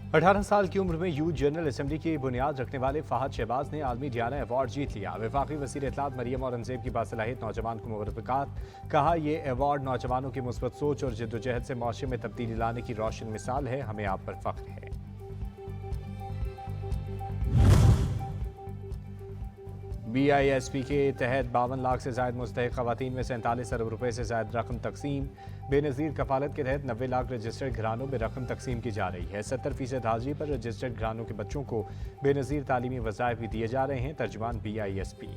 18 साल की उम्र में यूथ जनरल असम्बली की बुनियाद रखने वाले फहद शहबाज ने आलमी डियाना अवार्ड जीत लिया। वफाकी वज़ीर इत्तलात मरियम औरंगज़ेब की बासलाहियत नौजवान को मुबारकबाद। कहा, यह अवार्ड नौजवानों की मुस्बत सोच और जद्दोजहद से माशरे में तब्दीली लाने की रोशन मिसाल है। हमें आप पर फख्र है। BISP के तहत 52 लाख से ज्यादा मुस्तहिक खवातीन में 47 अरब रुपए से ज्यादा रकम तकसीम। बेनज़ीर कफालत के तहत 90 लाख रजिस्टर्ड घरानों में रकम तकसीम की जा रही है। 70% हाजिरी पर रजिस्टर्ड घरानों के बच्चों को बेनज़ीर तालीमी वज़ाइफ भी दिए जा रहे हैं। तर्जुमान BISP।